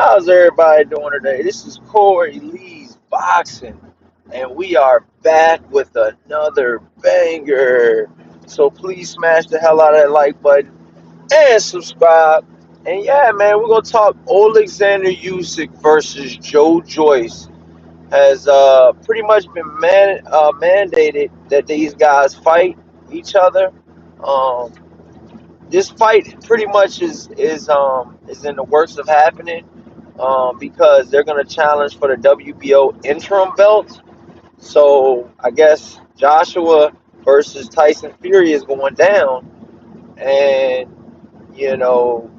How's everybody doing today? This is Corey Lee's Boxing, and we are back with another banger. So please smash the hell out of that like button and subscribe. And yeah, man, we're gonna talk Oleksandr Usyk versus Joyce. Has pretty much been mandated that these guys fight each other. Um, this fight pretty much is in the works of happening because they're going to challenge for the WBO interim belt. So I guess Joshua versus Tyson Fury is going down, and you know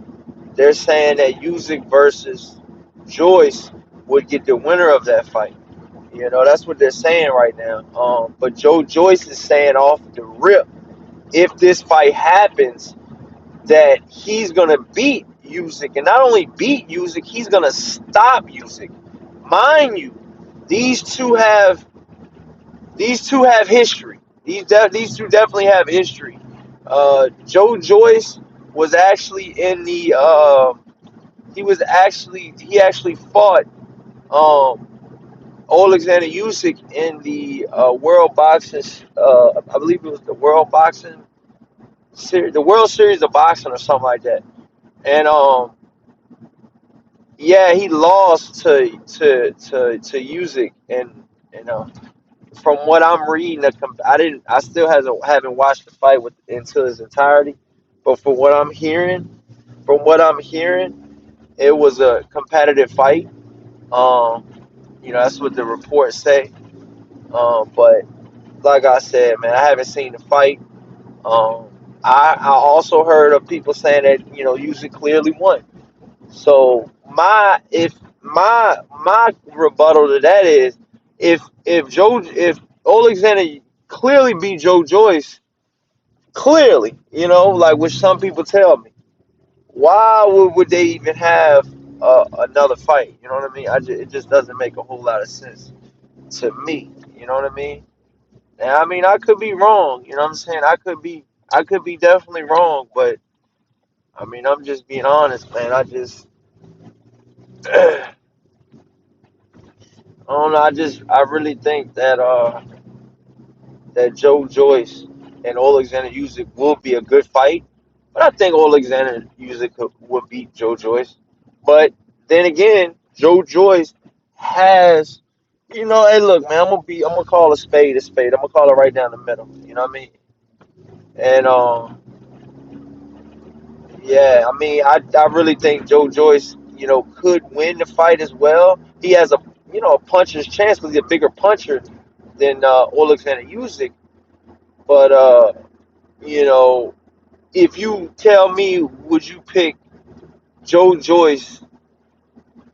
they're saying that Usyk versus Joyce would get the winner of that fight. That's what they're saying right now. But Joyce is saying off the rip, if this fight happens, that he's gonna beat Usyk, and not only beat Usyk, he's gonna stop Usyk. Mind you, these two have history. These two definitely have history. Joyce was actually in the he actually fought um, Oleksandr Usyk in the World Boxing. I believe it was the World Boxing Series, the World Series of Boxing or something like that. And yeah, he lost to Usyk, and you know, from what I'm reading, I still haven't watched the fight into its entirety, but from what I'm hearing, it was a competitive fight. Um, that's what the reports say. But like I said, man, I haven't seen the fight. Um, I also heard of people saying that Usyk clearly won. So my rebuttal to that is, if Oleksandr clearly beat Joyce, clearly, like which some people tell me, why would they even have another fight? You know what I mean? It just doesn't make a whole lot of sense to me. You know what I mean? And I mean, I could be wrong. You know what I'm saying? I could be definitely wrong, but I mean, I'm just being honest, man. I don't know. I really think that Joyce and Oleksandr Usyk will be a good fight, but I think Oleksandr Usyk would beat Joyce. But then again, Joyce has, hey, look, man, I'm gonna call a spade a spade. I'm gonna call it right down the middle. You know what I mean? And yeah, I mean, I really think Joyce, could win the fight as well. He has a puncher's chance because he's a bigger puncher than Oleksandr Usyk. But you know, if you tell me, would you pick Joyce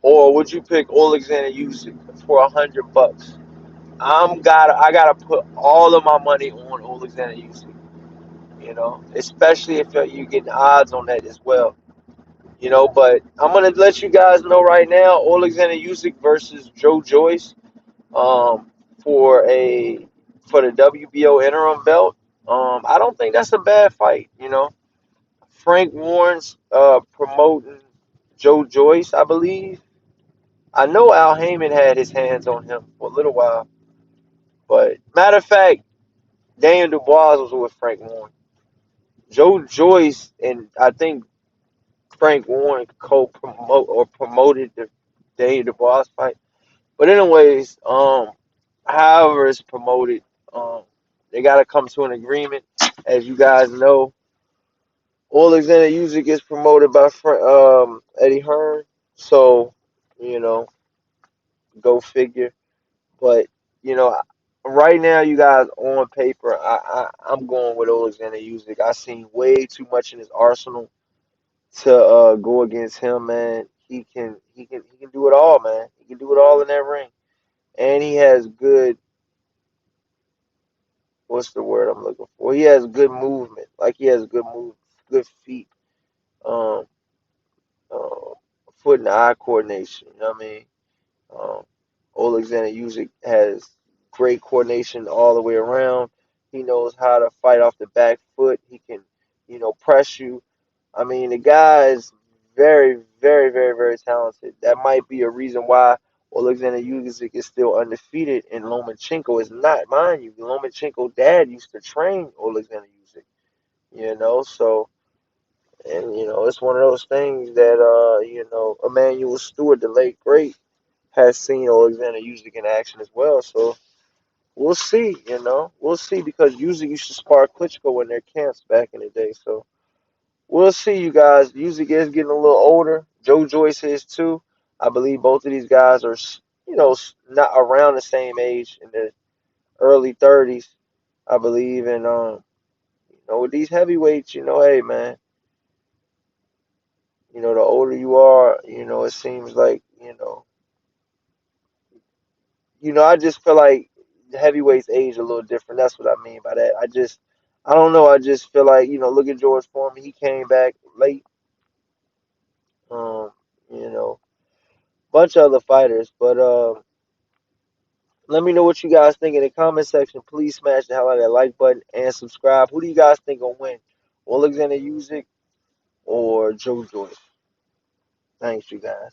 or would you pick Oleksandr Usyk for $100? I gotta put all of my money on Oleksandr Usyk. Especially if you're getting odds on that as well. But I'm gonna let you guys know right now, Oleksandr Usyk versus Joyce, um, for a for the WBO interim belt. I don't think that's a bad fight. Frank Warren's promoting Joyce, I believe. I know Al Heyman had his hands on him for a little while, but matter of fact, Daniel Dubois was with Frank Warren. Joyce and I think Frank Warren co-promote or promoted the Daniel Dubois fight. But anyways, however it's promoted, they got to come to an agreement. As you guys know, Alexander Usyk is promoted by Eddie Hearn, so you know, go figure. But you know, right now, you guys on paper, I'm going with Alexander Usyk. I seen way too much in his arsenal to go against him, man. He can do it all, man. He can do it all in that ring, and he has good. What's the word I'm looking for? He has good movement. Like he has good feet, um, uh, foot and eye coordination. You know what I mean? Um, Alexander Usyk has great coordination all the way around. He knows how to fight off the back foot. He can, press you. I mean, the guy is very, very, very, very talented. That might be a reason why Oleksandr Usyk is still undefeated and Lomachenko is not. Mind you, Lomachenko dad used to train Oleksandr Usyk, so and it's one of those things that Emmanuel Stewart, the late great, has seen Oleksandr Usyk in action as well. So we'll see, we'll see because Usyk used to spar Klitschko in their camps back in the day. So we'll see, you guys. Usyk is getting a little older. Joe Joyce is too. I believe both of these guys are, not around the same age in the early 30s, I believe. And with these heavyweights, hey man, the older you are, it seems like, I just feel like the heavyweights age a little different. That's what I mean by that. I don't know. I just feel like, look at George Foreman. He came back late. Um, you know, bunch of other fighters. But let me know what you guys think in the comment section. Please smash the hell out of that like button and subscribe. Who do you guys think will win? Alexander Usyk or Joe Joyce? Thanks, you guys.